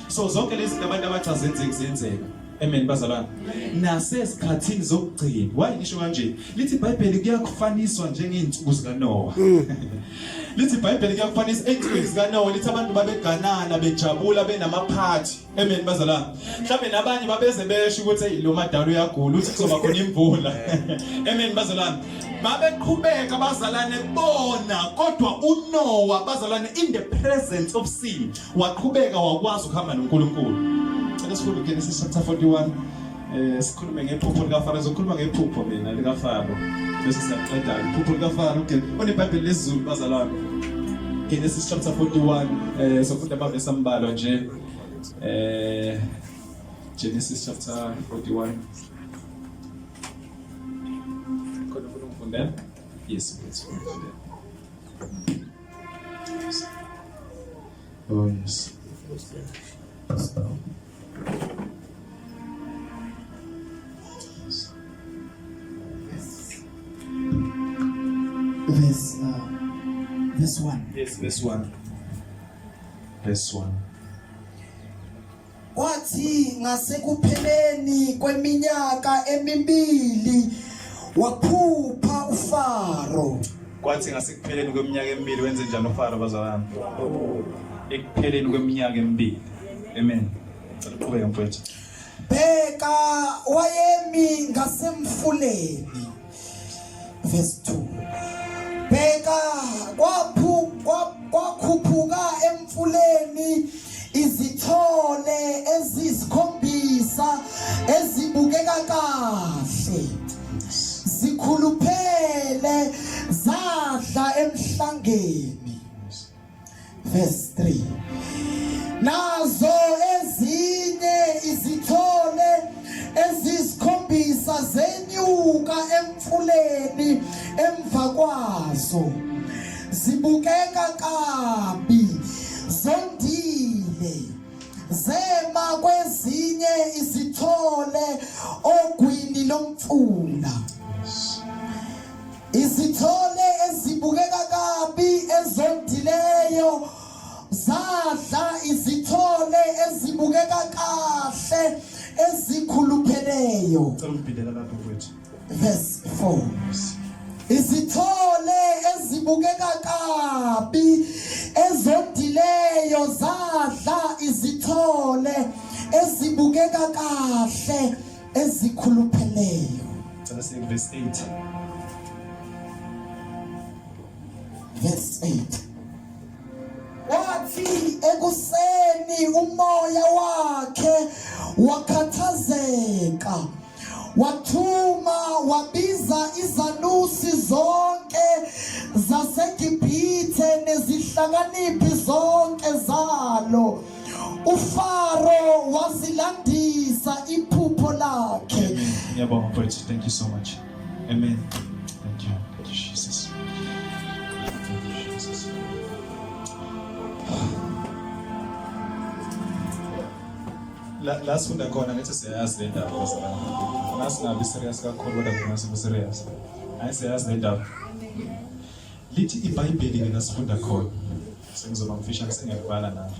So zonke lezi zinto abantu abathi azenzeki ziyenzeka. Amen bazalwane. Nasesikhathini zokugcina. Why ngisho kanje? Lithi iBhayibheli kuyakufaniswa njengeinsuku zikaNoah. Lithi iBhayibheli kuyakufanisa einsukwini zikaNoah, lithi abantu babeganana, bejabula, benamaphathi. Amen bazalwane. Mhlawumbe nabanye babeze besho ukuthi lo madalo uyagula, uthi kuzoba khona imvula. Amen bazalwane. Babeqhubeka bazalwane bona, kodwa uNoah bazalwane in the presence of sin waqhubeka wakwazi ukuhamba noNkulunkulu. Sikhuluma Genesis chapter 41. Sikhulume ngephupho likaFaro, sizokhuluma ngephupho mina likaFaro. Bese siyaqeda iphupho likaFaro. Okay. OneBhayibheli lesiZulu bazalwane. Genesis chapter 41. Sofunda amavesi ambalwa nje. Genesis chapter 41. Khona ukufunda? Yes, let's read it. Oh yes. Verse 1. Yes, verse 1. Verse 1. Kwathi ngasekupheleni kweminyaka emibili wakhupha uFaro. Kwathi ngasekupheleni kweminyaka emibili wenze njani uFaro bazalwane? Ekupheleni kweminyaka emibili. Amen. Uqhubeka mfowethu. Bheka wayemi ngasemfuleni. Verse 2. Bheka kwakhuphuka emfuleni izithole ezisikhombisa ezibukeka kahle. Zikhuluphele zadla emhlangeni. Verse 3. Nazo ezinye izithole ezisikhombisa zenyuka emfuleni emva kwazo. Zibukeka kabi, zondile, zema kwezinye izithole ogwini lomfula. Izithole ezibukeka kabi ezondileyo zadla izithole ezibukeka kahle ezikhulupheleyo. Verse 4. Izithole ezibukeka kabi ezondileyo zadla izithole ezibukeka kahle ezikhulupheleyo. Let's say verse 8. Verse 8. Wathi ekuseni umoya wakhe wakhathazeka, wathuma wabiza izanusi zonke zaseGibhithe nezihlakaniphi zonke zalo. uFaro wazilandisa iphupho lakhe. Yabonga mfowethu, thank you so much. Amen. Thank you. Thank you, Jesus. Thank you, Jesus. La sifunda khona ngithi siyayazi le ndaba bazalwane. Nasingabi serious kakhulu kodwa ngina sibe serious. Hayi siyayazi le ndaba. Lithi iBhayibheli ngina sifunda khona. Sengizoba mfishane sengiyabhala nawe.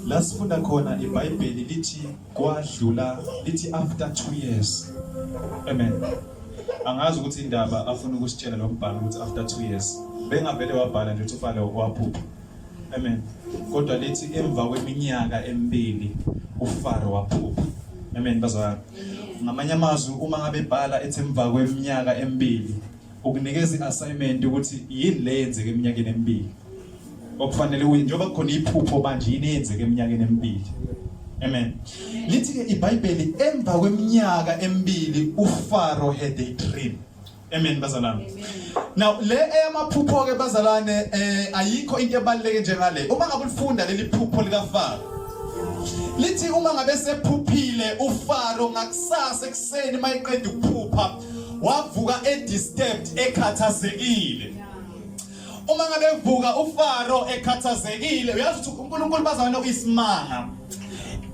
La sifunda khona iBhayibheli lithi kwadlula lithi after 2 years. Amen. Angazi ukuthi indaba afuna ukusitshela lo mbhalo ukuthi after 2 years bengavele wabhala nje ukuthi uFaro waphupha. Amen. Kodwa lithi emva kweminyaka emibili uFaro waphupha. Amen bazalwane. Ngamanye amazwi uma ngabe bhala ethi emva kweminyaka emibili ukunikeza iassignment ukuthi yini le yenzeke eminyakeni emibili. Okufanele njengoba kukhona iphupho manje yini yenzeke eminyakeni emibili. Amen. Lithi ke iBhayibheli emva kweminyaka emibili uFaro had a dream. Amen bazalwane. Now le eyamaphupho ke bazalwane ayikho into ebaluleke njengale. Uma ngabe ulifunda leli phupho likaFaro. Lithi uma ngabe sephuphile uFaro ngakusasa ekseni mayiqeda ukuphupha wavuka disturbed ekhathazekile. Uma ngabe evuka uFaro ekhathazekile uyazi ukuthi uNkulunkulu bazalwane uyisimanga.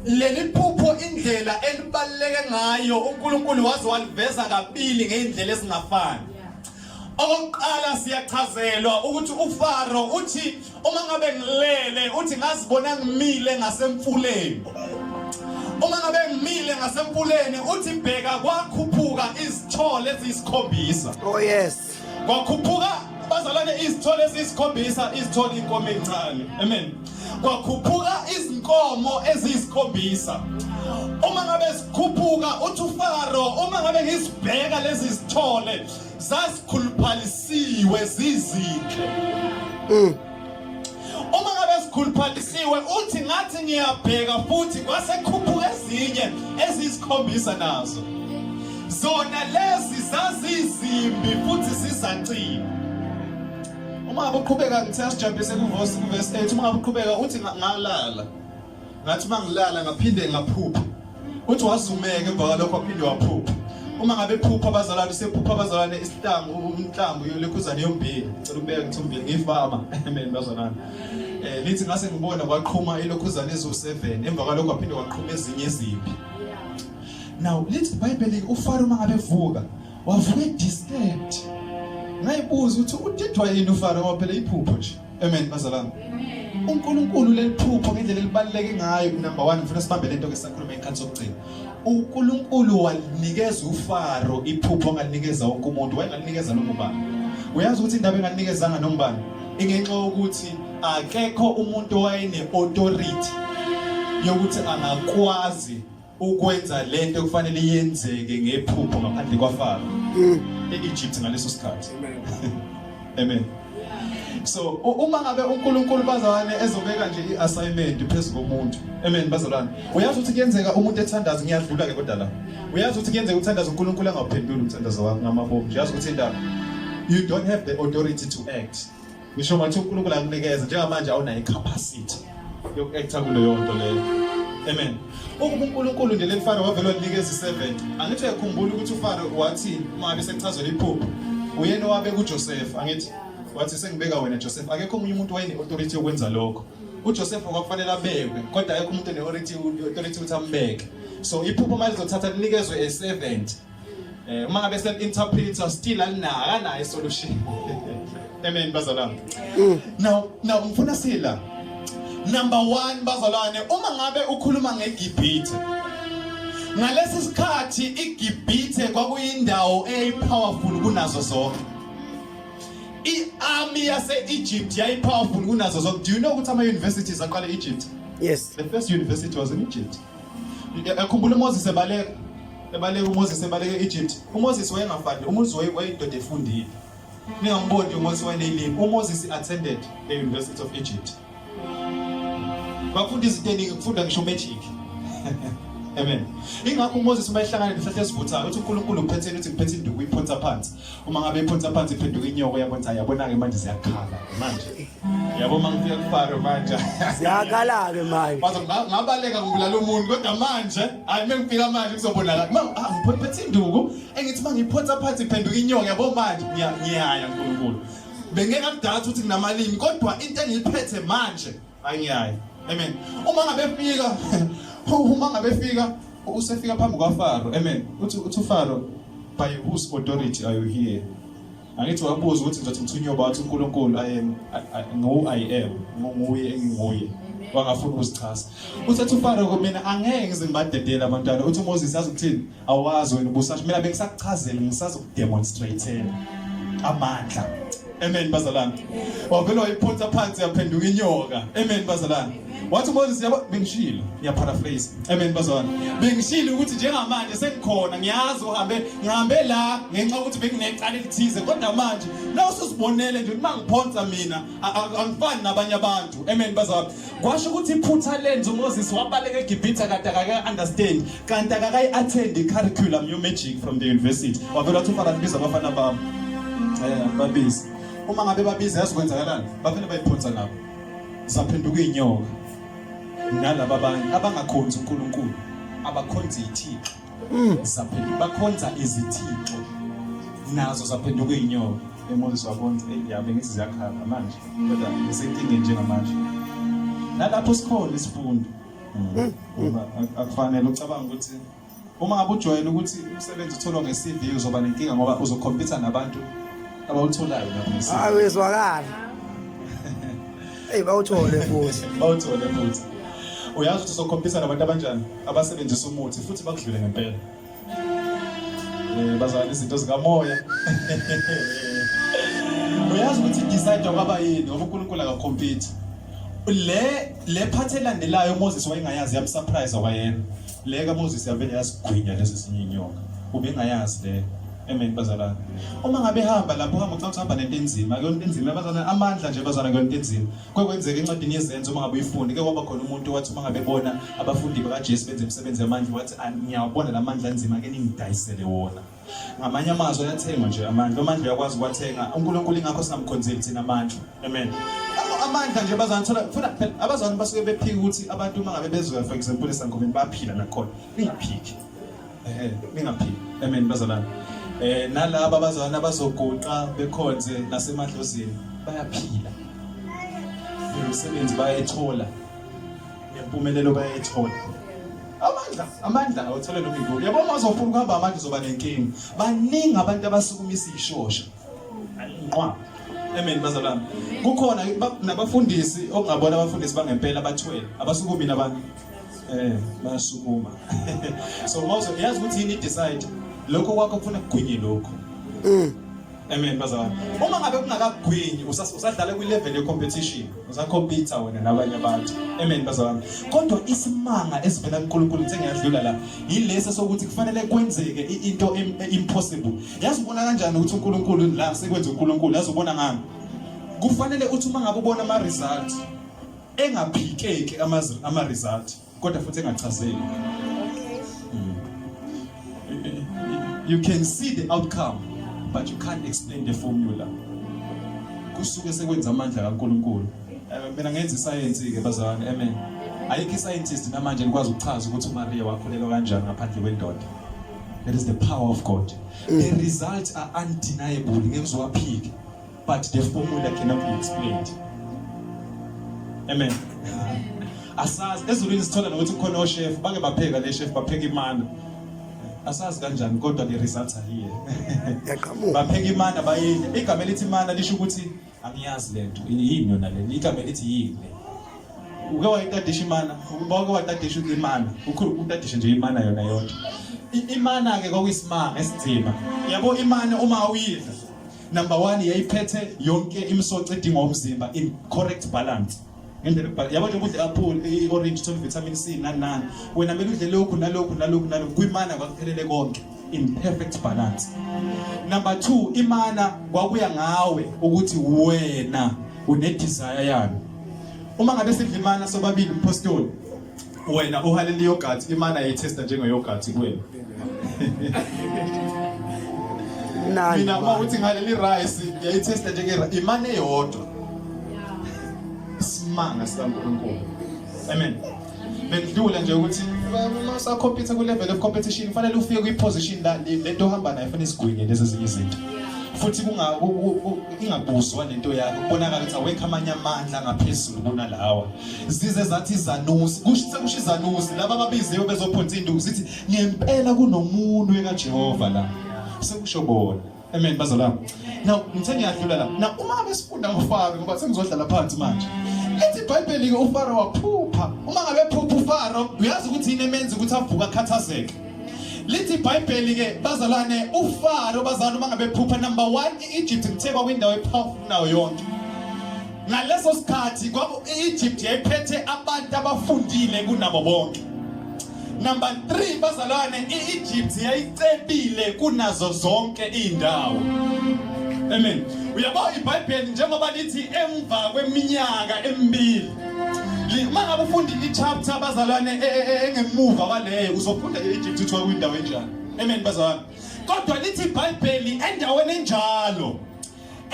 Leli phupho indlela elibaluleke ngayo uNkulunkulu waze waliveza kabili ngeindlela ezingafani. Okokuqala siyachazelwa ukuthi uFaro uthi uma ngabe ngilele uthi ngazibona ngimile ngasemfuleni. Uma ngabe ngimile ngasemfuleni uthi bheka kwakhuphuka izithole eziyisikhombisa. Oh yes. Kwakhuphuka bazalwane izithole eziyisikhombisa, izithole inkomo encane. Amen. Kwakhuphuka izinkomo eziyisikhombisa. Uma ngabe sikhuphuka uthi uFaro uma ngabe ngisibheka lezi zithole zasikhuluphalisiwe zizinhle. Uma ngabe sikhuluphalisiwe uthi ngathi ngiyabheka futhi kwasekhuphuka ezinye eziyisikhombisa nazo. Zona lezi zazizimbi futhi sizacima. Uma ngabe uqhubeka ngithi asijumpise kuverse 8 uma ngabe uqhubeka uthi ngalala. Ngathi mangilala ngaphinde ngaphupha. Uthi wasumeke emva kwalokho waphinde waphupha. Uma ngabe ephupha abazalwane sephupha abazalwane umhlambu yolekhuzana yombili. Ngicela ubeke ngithi umbili ngifama. Amen bazalwane. Lithi ngase ngibona kwaqhuma ilokhuzana ezo7 emva kwalokho waphinde waqhuma ezinye ezimbi. Now lithi iBhayibheli uFaro mangabe evuka wavuka disturbed. Ngayibuza ukuthi udidwa yini uFaro ngoba phela iphupho nje. Amen bazalwane. uNkulunkulu leliphupho ngendlela elibaluleke ngayo number 1 ngifuna sibambe lento ke sakhuluma enkhathi sokugcina. uNkulunkulu walinikeza uFaro iphupho ngalinikeza wonke umuntu, wayengalinikeza noma ubani. Uyazi ukuthi indaba engalinikeza noma ubani ingenxa ukuthi akekho umuntu owayene authority yokuthi angakwazi ukwenza lento kufanele yenzeke ngephupho ngaphandle kwaFaro eEgypt ngaleso sikhathi. Amen. So uma ngabe uNkulunkulu bazalwane ezobeka nje iassignment phezulu komuntu. Amen bazalwane. Uyazi ukuthi kuyenzeka umuntu ethandaza ngiyadlula ke kodwa la. Uyazi ukuthi kuyenzeka uthandaza uNkulunkulu angaphenduli umthandazo wakhe ngamabomu. Uyazi ukuthi indaba you don't have the authority to act. Ngisho manje uNkulunkulu akunikeza njengamanje awunayo icapacity yokuacta kuleyo nto leyo. Amen. uNkulunkulu nje lelifaro wavela wanikeza i7. Angithi uyakhumbula ukuthi uFaro wathi uma besechazwe iphupho uyena wabe kuJoseph angithi wathi sengibeka wena Joseph akekho umunye umuntu wayene authority yokwenza lokho. uJoseph kwakufanele abekwe kodwa akekho umuntu ene authority ukuthi ambeke. So iphupho manje lizothatha linikezwe a servant. Uma ngabe se interpreter still alinayo solution. Amen bazalwane. Now ngifuna sila number 1 bazalwane uma ngabe ukhuluma ngeGibhithe. Ngalesi sikhathi iGibhithe kwakuyindawo eyipowerful kunazo zonke. I-army yase-Egypt yayi-powerful kunazo zonke. Do you know ukuthi ama-universities aqala e-Egypt? Yes. The first university was in Egypt. Akhumbula uMoses ebaleka uMoses ebaleka e-Egypt. uMoses wayengafani, uMoses wayeyindoda efundile. Ningamboni uMoses wayelimi. uMoses attended the University of Egypt. Bafunda izinto eningi, kufunda ngisho magic. Amen. Ingakho uMoses uma ehlangana nesihlahla esivuthayo uthi uNkulunkulu uphetheni uthi ngiphethe induku iphonsa phansi. Uma ngabe iphonsa phansi iphenduka inyoko yabona yabona-ke manje ziyakhala manje. Yabo mangifika kuFaro manje. Siyakhala ke manje. Bazo ngabaleka ngibulala umuntu kodwa manje hayi mengifika manje kuzobonakala. Ngiphethe induku engithi mangiphonsa phansi iphenduka inyoko yabo manje ngiyaya uNkulunkulu. Bengeke akudatha ukuthi nginamalimi kodwa into engiliphethe manje ayiyaya. Amen. Uma ngabe fika usefika phambi kwaFaro. Amen. Uthi uFaro, by whose authority are you here? Angithi wabuza ukuthi ngizothi ngithunywa bathi uNkulunkulu I am nguye enginguye. Wangafuna ukuzichasa. Uthi uFaro mina angeke ngize ngibadedela abantwana. Uthi uMoses yazi ukuthini? Awazi wena ubusasho. Mina bengisakuchazela ngisazokudemonstrateela amandla. Amen bazalwane. Wavela wayiphonsa phansi yaphenduka inyoka. Amen bazalwane. Wathi uMoses yabo bengishilo paraphrase. Amen bazalwane. Bengishilo ukuthi njengamanje sengikhona ngiyazi ngihambe la ngenxa ukuthi benginecala elithize kodwa manje la usuzibonele nje uma ngiphonsa mina angifani nabanye abantu. Amen bazalwane. Kwasho ukuthi iphutha lenze uMoses wabaleka eGibhithe kanti akake understand kanti akake attend the curriculum new magic from the university. Wavela wathi uFaro biza abafana bami. Babizi. Uma ngabe babiza yazikwenzakalani bafene bayiphonsa nabo zaphenduka inyoka nalabo abanye abangakhonzi uNkulunkulu abakhonza izithixo zaphenduka bakhonza izithixo nazo zaphenduka inyoka. eMoses wabona yabe ngithi ziyakhala manje kodwa ngisenkingeni njengamanje nalapho sikhona isifundo. Akufanele ucabanga ukuthi uma ngabe ujoyela ukuthi umsebenzi utholwa nge-CV uzoba nenkinga ngoba uzokhompyutha nabantu abawutholayo lapho ngesinto. Hayi wezwakala. Hey bawuthole futhi. Bawuthole futhi. Uyazi ukuthi uzokhompyutha nabantu abanjani abasebenzisa umuthi futhi bakudlule ngempela. Bazalwane izinto zikamoya. Uyazi ukuthi decide kwaba yini ngoba uNkulunkulu akakhompyutha. Le part elandelayo uMoses wayengayazi yamsurprise wayena. Le kaMoses yavele yasigwinya lezi zinye inyoka. Ubengayazi le. Amen bazalwane. Uma ngabe ehamba lapho uhamba nento enzima, akuyona enzima bazalwane amandla nje bazalwane akuyona enzima. Kwenzeka encwadini yezenzo uma ngabe uyifunde ke kwaba khona umuntu wathi uma ngabe ebona abafundi bakaJesu benza imisebenzi yamandla wathi ngiyabona lamandla enzima ke ningidayisele wona. Ngamanye amazwi ayathengwa nje amandla uyakwazi ukwathenga. uNkulunkulu ingakho singamkhonzeli thina amandla. Amen. Amandla nje bazalwane thola abazalwane basuke bephika ukuthi abantu uma ngabe bezwe for example esangomeni bayaphila nakhona. Ningaphiki. Ningaphiki. Amen bazalwane. Nalabo abazalwane abazoguqa bekhonze nasemadlozini bayaphila. Umsebenzi bayayithola. Nempumelelo bayayithola. Amandla awuthole noma ingoma. Yabo uma uzofuna ukuhamba amandla uzoba nenkinga. Baningi abantu abasukumisa ishosha. Nqwa. Amen bazalwane. Kukhona nabafundisi okungabona abafundisi bangempela abathwele abasukumi nabantu. Bayasukuma. So mawuzo yazi ukuthi yini decide lokho kwakho kufuna kugwinye lokho. Amen bazalwane. Uma ngabe kungakagwinyi usadlala kwi-level ye-competition, usacompete wena nabanye abantu. Amen bazalwane. Kodwa isimanga esivela kuNkulunkulu ngiyadlula la yilesa sokuthi kufanele kwenzeke into impossible. Yazibona kanjani ukuthi uNkulunkulu la sekwenza uNkulunkulu yazibona ngani? Kufanele uthi uma ngabe ubona ama results engaphikeki ama results kodwa futhi engachazeki. You can see the outcome, but you can't explain the formula. Kusuke sekwenza amandla kaNkulunkulu. Mina ngenza iscience ke bazalwane. Amen. Ayikho scientist namanje likwazi ukuchaza ukuthi uMaria wakhulelwa kanjani ngaphandle kwendoda. That is the power of God. The results are undeniable ngeke uzowaphika, but the formula cannot be explained. Amen. Asazi ezulwini sithola nokuthi khona ochef bake bapheka le chef bapheka imana. Asazi kanjani kodwa the results are here. Yaqhamuka. Bapheka imana bayini. Igama elithi imana lisho ukuthi angiyazi lento. Yini yona le? Igama elithi yini le? Uke wayitadisha imana, ubake wayitadisha imana. Ukhulu utadisha nje imana yona yonke. Imana ke kwakuyisimanga esithima. Yabo imana uma uyidla Number 1 yayiphethe yonke imisoco edingwa umzimba in correct balance. Ngendlela yabo nje ukudla apple, i-orange, uthola vitamin C nani. Wena mele udle lokhu nalokhu kuyimana kwakuphelele konke in perfect balance. Number 2, imana kwakuya ngawe ukuthi wena une desire yani. Uma ngabe sidla imana sobabili umpostoli, wena uhalele yogurt, imana yayitesta njenge yogurt kuwena. Mina uma uthi ngaleli rice yayitesta njenge imana eyodwa. Isimanga sikaNkulunkulu. Amen. Bengidlula nje ukuthi uma sacompete ku level of competition kufanele ufike kwi-position la lento ohamba nayo fanele isigwinye lezi ezinye izinto. Futhi ingabuzwa lento yakho kubonakala ukuthi awekho amanye amandla ngaphezulu kunalawa. Zize zathi izanusi kusho izanusi laba ababiziwe bezophonsa induku sithi ngempela kunomuntu ekaJehova la. Sekusho bona. Amen bazalwane. Now ngithe ngiyadlula la. Now uma besifunda ngoFaro ngoba sengizodlala phansi manje. Lithi iBhayibheli ke uFaro waphupha. Uma ngabe phupha uFaro uyazi ukuthi yini emenza ukuthi avuka akhathazeke. Lithi iBhayibheli ke bazalwane uFaro bazalwane uma ngabe phupha number 1 iEgypt ngitheba kwindawo epowerful nayo yonke. Ngaleso sikhathi kwabo iEgypt yayiphethe abantu abafundile kunabo bonke. Number 3 bazalwane iEgypt yayicebile kunazo zonke indawo. Amen. Uyabona iBhayibheli njengoba lithi emva kweminyaka emibili. Uma ngabe ufunda ichapter bazalwane engemuva kwaleyo uzofunda iEgypt uthiwa kwindawo enjalo. Amen bazalwane. Kodwa lithi iBhayibheli endaweni enjalo.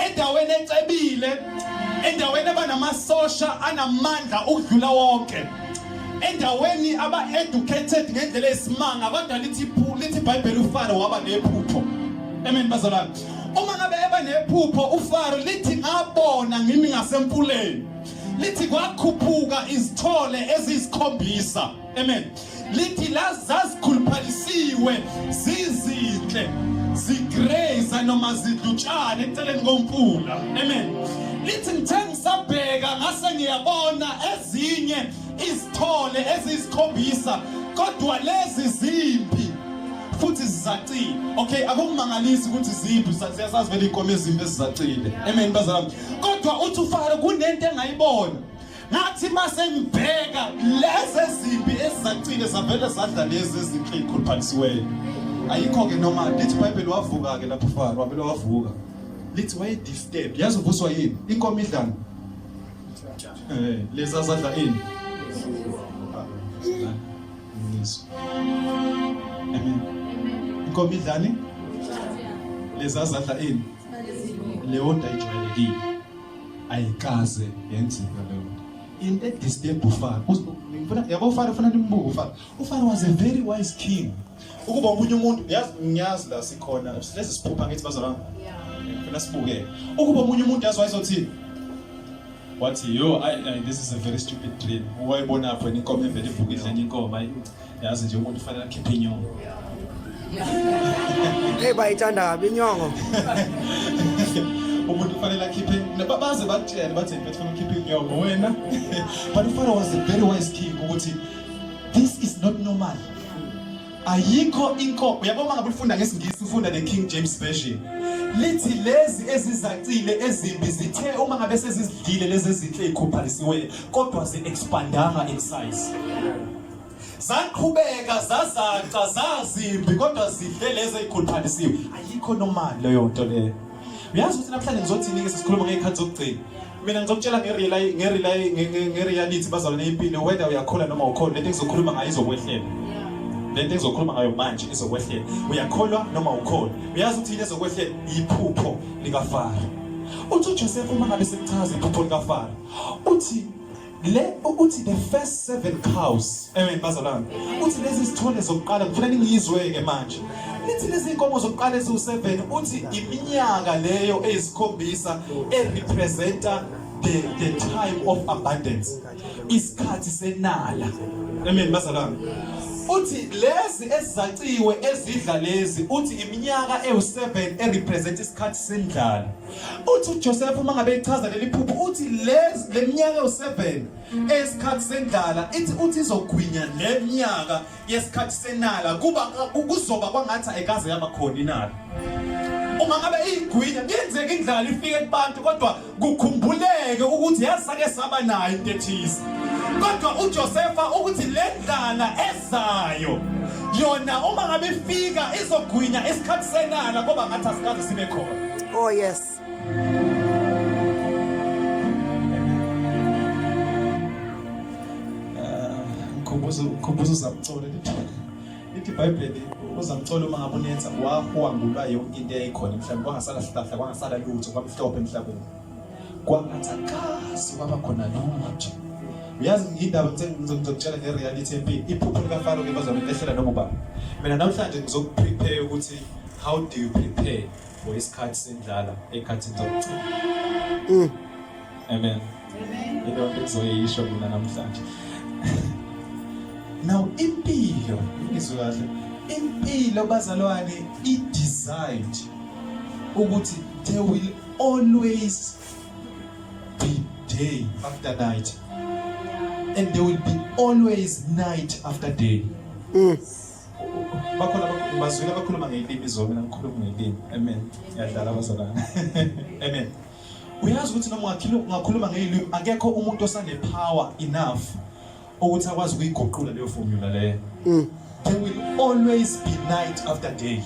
Endaweni ecebile, endaweni abanamasosha anamandla ukudlula wonke. Endaweni aba-educated ngendlela esimanga kodwa lithi iBhayibheli uFaro waba nephupho. Amen bazalwane. Uma ngabe eba nephupho uFaro lithi ngabona ngimi ngasemfuleni. Lithi kwakhuphuka izithole ezisikhombisa. Amen. Lithi lazazikhuluphalisiwe zizinhle zigraze noma zidlutshane eceleni komfula. Amen. Lithi ngithe ngisabheka ngase ngiyabona ezinye izithole ezisikhombisa kodwa lezi zimpi futhi zizacile. Okay, akumangalisi ukuthi zimpi siyasazi vele inkomo ezimpi ezizacile. Amen bazalwane. Kodwa uthi uFaro kunento engayibona. Ngathi mase ngibheka lezi zimpi ezizacile zavele zadla lezi ezinhle ikhuluphalisiweyo. Ayikho ke noma lithi iBhayibheli wavuka ke lapho uFaro wabele wavuka. Lithi waye disturbed. Yazi uvuswa yini? Inkomo idlana. Lezi zadla ini. Amen. Inkomo idlani? Lezi zadla ini. Leyo nto ayijwayelekile. Ayikaze yenzeka leyo. Into disturb uFaro. Ngifuna yabo uFaro ufuna nimbuke uFaro. uFaro was a very wise king. Ukuba umunye umuntu ngiyazi la sikhona lezi siphupha ngithi bazalwana. Ngifuna sibuke. Ukuba umunye umuntu yazi wayezothini? Wathi yo this is a very stupid dream. Wayibona apho inkomo evele ivuka idlanye inkomo yazi nje umuntu ufanele akhiphe inyongo. Bayithanda kabi inyongo. Umuntu ufanele akhiphe babaze bakutshela bathi befuna ukhiphe inyongo wena. But uFaro was a very wise king ukuthi this is not normal. Ayikho inkomo uyabona ngabe ufunda ngesingisi ufunda the King James version. Lithi lezi ezizacile ezimbi zithe uma ngabe sezidlile lezi ezinhle ikhuphalisiwe kodwa ze-expandanga in size. Zaqhubeka zazaca zazimbi kodwa zidle lezi ezikhuluphalisiwe. Ayikho normal leyo nto leyo. Uyazi ukuthi namhlanje ngizothini ke sesikhuluma ngekhathi zokugcina. Mina ngizokutshela nge-reality bazalwane impilo whether uyakhola noma awukholwa lento engizokhuluma ngayo izokwehlela. Lento engizokhuluma ngayo manje izokwehlela. Uyakholwa noma awukholwa. Uyazi ukuthi into ezokwehlela iphupho likaFaro. Uthi uJoseph uma ngabe sekuchaza iphupho likaFaro. Uthi the first 7 cows. Amen bazalwane. Uthi lezi zithole zokuqala ngifuna ningiyizwe ke manje. Lithi lezi inkomo zokuqala eziwu7 uthi iminyaka leyo ezisikhombisa erepresenta the time of abundance. Isikhathi senala. Amen bazalwane. Uthi lezi ezizaciwe ezidla lezi uthi iminyaka ewu7 erepresent isikhathi sendlala. Uthi uJoseph uma ngabe echaza leli phupho uthi lezi leminyaka ewu7 esikhathi sendlala uthi izogwinya leminyaka yesikhathi senala kuba kuzoba kwangathi ayikaze yaba khona inala. uma ngabe igwinya kuyenzeka indlala ifike kubantu kodwa kukhumbuleke ukuthi yasake saba nayo into ethize. Kodwa uJosefa ukuthi le ndlala ezayo yona uma ngabe ifika izogwinya isikhathi senala ngoba ngathi asikaze sibe khona. Oh yes. Ngikhubuza uzamthola lithi iBhayibheli uzamthola uma ngabe unenza wahwangulwa yonke into eyayikhona emhlabeni kwangasala sihlahla kwangasala lutho kwamhlophe emhlabeni kwangathakazi kwaba khona lutho. Uyazi indaba ngizokutshela ngereality empini iphupho likaFaro ke bazamente ehlela noma ubani. Mina namhlanje ngizokuprepare ukuthi how do you prepare for isikhathi sendlala ekhathini zokugcina. Amen. Into engizoyisho mina namhlanje. Now impilo ngizwe kahle impilo bazalwane i-designed ukuthi there will always be day after night and there will be always night after day. Bakhona bazwela bakhuluma ngelimi zona mina ngikhuluma ngelimi. Amen. Ngiyadlala bazalwane. Amen. Uyazi ukuthi noma ngakhuluma ngelimi akekho umuntu osane power enough ukuthi akwazi ukuyiguqula leyo formula leyo. There will always be night after day.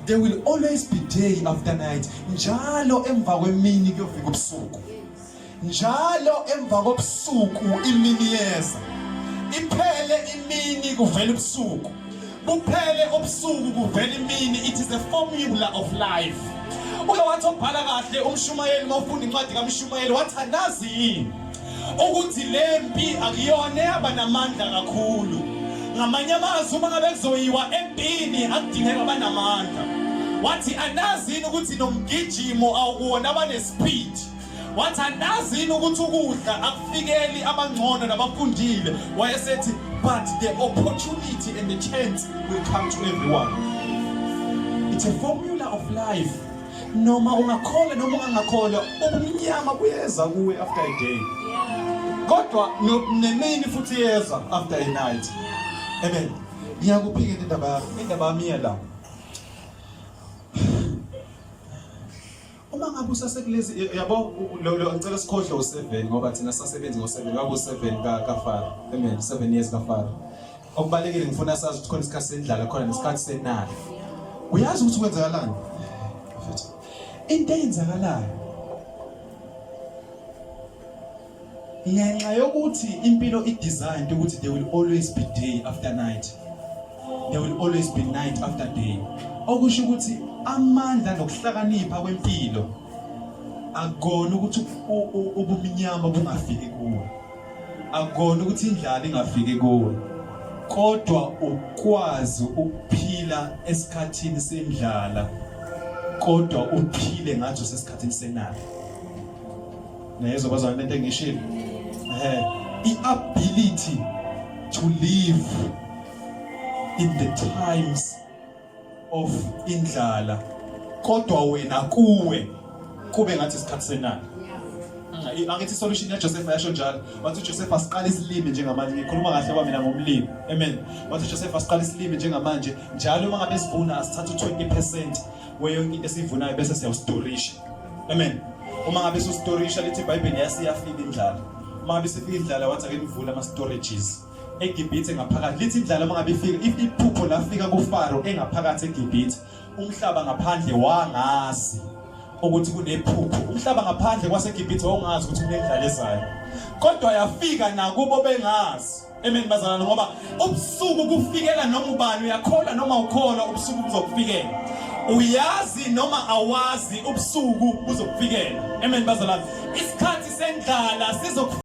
There will always be day after night. Njalo emva kwemini kuyofika ubusuku. Njalo emva kobusuku imini yeza. Iphele imini kuvela ubusuku. Buphele obusuku kuvela imini. It is a formula of life. Uke wathi obhala kahle umshumayeli mawufunda incwadi kaMshumayeli wathi andazi yini ukuthi lempi akuyona yabanamandla kakhulu. Ngamanye amazwi uma ngabe kuzoyiwa empini akudingeka abanamandla. Wathi andazi ukuthi nomgijimo awukuwona abanespeed. Wathi andazi ukuthi ukudla akufikeli abangcono nabafundile. Wayesethi but the opportunity and the chance will come to everyone. It's a formula of life. Noma ungakholwa noma ungangakholwa ubumnyama buyeza kuwe after a day. Kodwa nemini futhi yeza after a night. Amen. Ngiyakuphika indaba yami la. Uma ngabe usasekulezi yabo lo ngicela sikhohle u7 ngoba thina sasebenza ngo7 ngabe u7 kaFaro. Amen. 7 years kaFaro. Okubalekile ngifuna sazi ukuthi khona isikhathi sendlala khona nesikhathi senala. Uyazi ukuthi kwenzakalani? Into eyenzakalayo ngenxa yokuthi impilo i-designed ukuthi there will always be day after night. There will always be night after day. Okusho ukuthi amandla nokuhlakanipha kwempilo akukona ukuthi ubumnyama bungafiki kuwe. Akukona ukuthi indlala ingafiki kuwe. Kodwa ukwazi ukuphila esikhathini sendlala. Kodwa uphile ngathi sesikhathini senala. Nayezwa bazwana into engishilo. I-ability to live in the times of indlala kodwa wena kuwe kube ngathi isikhathi senala. Angithi solution ya Joseph yasho njalo. Wathi Joseph asiqala isilime njengamanje. Ngikhuluma kahle kwami ngomlimi. Amen. Wathi Joseph asiqala isilime njengamanje. Njalo uma ngabe sivuna asithatha 20% weyonke into esivunayo bese siyawustorisha. Amen. Uma ngabe ustorisha lithi iBhayibheli yasiyafika indlala. Uma ngabe sifika indlala wathi ake nivule ama storages. eGibhithe ngaphakathi lithi indlala mangabe ifika iphupho lafika kuFaro engaphakathi eGibhithe umhlaba ngaphandle wangazi ukuthi kunephupho umhlaba ngaphandle kwaseGibhithe wongazi ukuthi kunendlala ezayo kodwa yafika nakubo bengazi amen bazalwane ngoba ubusuku kufikela noma ubani uyakholwa noma ukholwa ubusuku buzokufikela uyazi noma awazi ubusuku buzokufikela amen bazalwane isikhathi sendlala